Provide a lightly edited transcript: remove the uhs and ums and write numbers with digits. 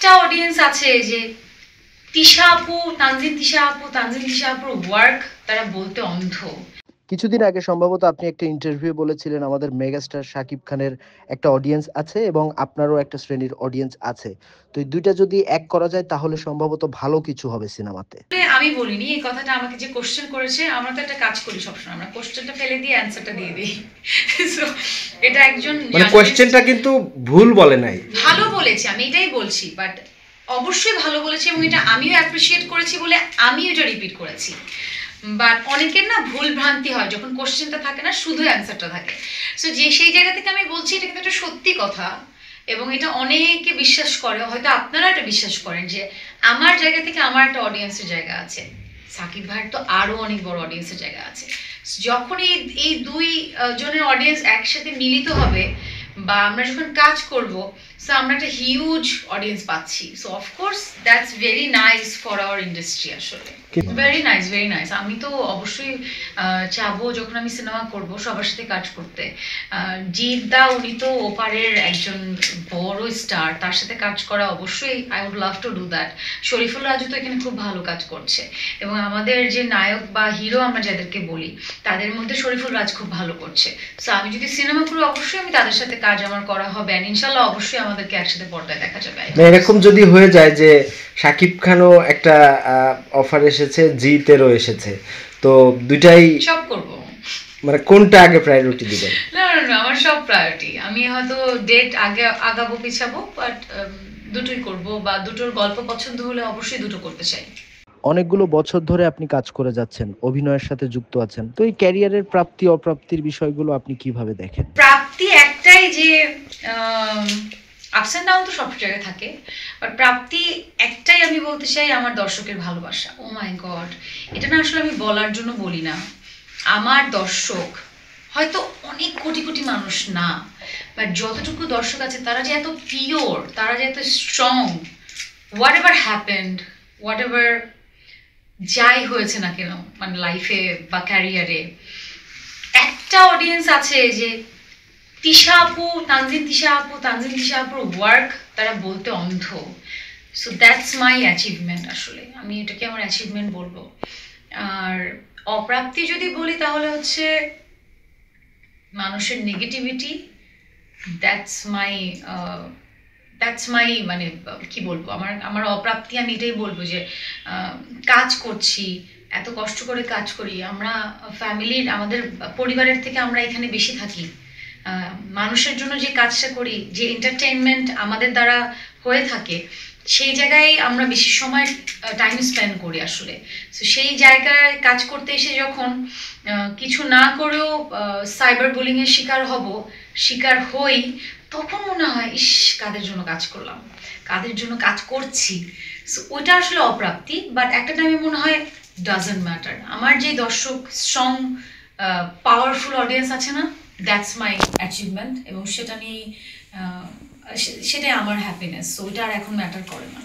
একটা অডিয়েন্স আছে যে তিশা আপু, তানজিন তিশা আপুর ওয়ার্ক তারা বলতে অন্ধ। কিছুদিন আগে সম্ভবত আপনি একটা ইন্টারভিউ বলেছিলেন আমাদের মেগাস্টার শাকিব খানের একটা অডিয়েন্স আছে এবং আপনারও একটা শ্রেণীর অডিয়েন্স আছে। তো এই দুইটা যদি এক করা যায় তাহলে সম্ভবত ভালো কিছু হবে সিনেমাতে। আমি বলিনি এই কথাটা, আমাকে যে কোশ্চেন করেছে, আমরা তো একটা কাজ করি সবসময়, আমরা কোশ্চেনটা ফেলে দিয়ে অ্যান্সারটা দিয়ে দিই। সো এটা একজন মানে কোশ্চেনটা কিন্তু ভুল বলে নাই, ভালো বলেছে, আমি এটাই বলছি, বাট অবশ্যই ভালো বলেছে এবং এটা আমিও অ্যাপ্রিসিয়েট করেছি বলে আমি এটা রিপিট করেছি। বাট অনেকের না ভুল ভ্রান্তি হয় যখন কোশ্চেনটা থাকে না, শুধু অ্যান্সারটা থাকে। সো যে সেই জায়গা থেকে আমি বলছি এটা কিন্তু একটা সত্যি কথা এবং এটা অনেকে বিশ্বাস করে, হয়তো আপনারা এটা বিশ্বাস করেন যে আমার জায়গা থেকে আমার একটা অডিয়েন্সের জায়গা আছে, সাকিব ভাইয়ের তো আরও অনেক বড় অডিয়েন্সের জায়গা আছে। যখন এই দুই জনের অডিয়েন্স একসাথে মিলিত হবে বা আমরা যখন কাজ করব, সো আমরা একটা হিউজ অডিয়েন্স পাচ্ছি। So of course that's very nice for our industry, আসলে ভেরি নাইস, ভেরি নাইস। আমি তো অবশ্যই চাবো যখন আমি সিনেমা করব সবার সাথে কাজ করতে। জিৎ দা উনি তো ওপারের একজন বড় স্টার, তার সাথে কাজ করা অবশ্যই I would love to do that. Shariful Raju তো এখানে খুব ভালো কাজ করছে এবং আমাদের যে নায়ক বা হিরো আমরা যাদেরকে বলি তাদের মধ্যে শরীফুল রাজ খুব ভালো করছে। সো আমি যদি সিনেমা করি অবশ্যই আমি তাদের সাথে কাজ আমার করা হবে, আর ইনশাল্লাহ অবশ্যই আমাদেরকে একসাথে পর্দায় দেখা যাবে। এরকম যদি হয়ে যায় যে শাকিব খানও একটা অফার এসেছে, জিতেরও এসেছে, তো দুইটাই সব করব, মানে কোনটা আগে প্রায়োরিটি দিবেন? না না না, আমার সব প্রায়োরিটি। আমি হয়তো ডেট আগে আগাবো পিছাবো, বাট দুটোই করব, বা দুটোর গল্প পছন্দ হলে অবশ্যই দুটো করতে চাই। অনেকগুলো বছর ধরে আপনি কাজ করে যাচ্ছেন, অভিনয়ের সাথে যুক্ত আছেন, তো এই ক্যারিয়ারের প্রাপ্তি অপ্রাপ্তির বিষয়গুলো আপনি কিভাবে দেখেন? প্রাপ্তি একটাই যে আপস অ্যান্ড ডাউন তো সব জায়গায় থাকে, বাট প্রাপ্তি একটাই আমি বলতে চাই, আমার দর্শকের ভালোবাসা। ও মাই গড, এটা না আসলে আমি বলার জন্য বলি না, আমার দর্শক হয়তো অনেক কোটি কোটি মানুষ না, বাট যতটুকু দর্শক আছে তারা যে এত পিওর, তারা যে এত strong, what ever happened, what ever যাই হয়েছে না কেন, মানে লাইফে বা ক্যারিয়ারে, একটা অডিয়েন্স আছে যে তিশা আপু, তানজিন তিশা আপুর ওয়ার্ক তারা বলতে অন্ধ। সো দ্যাটস মাই অ্যাচিভমেন্ট, আসলে আমি এটাকে আমার অ্যাচিভমেন্ট বলবো। আর অপ্রাপ্তি যদি বলি তাহলে হচ্ছে মানুষের নেগেটিভিটি, দ্যাটস মাই মানে কি বলবো, আমার অপ্রাপ্তি আমি এটাই বলবো যে কাজ করছি, এত কষ্ট করে কাজ করি আমরা, ফ্যামিলির আমাদের পরিবারের থেকে আমরা এখানে বেশি থাকি, মানুষের জন্য যে কাজটা করি, যে এন্টারটেইনমেন্ট আমাদের দ্বারা হয়ে থাকে, সেই জায়গায় আমরা বেশি সময় টাইম স্পেন্ড করি আসলে। সো সেই জায়গায় কাজ করতে এসে যখন কিছু না করেও সাইবার বুলিংয়ের শিকার হই, তখন মনে হয় ইস, কাদের জন্য কাজ করলাম, কাদের জন্য কাজ করছি। সো ওইটা আসলে অপ্রাপ্তি, বাট একটা টাইমে মনে হয় ডাজন্ট ম্যাটার, আমার যে দর্শক স্ট্রং পাওয়ারফুল অডিয়েন্স আছে না, দ্যাটস মাই অ্যাচিভমেন্ট, এবং সেটা নিয়ে সেটাই আমার হ্যাপিনেস। সো ওইটা আর এখন ম্যাটার করে না।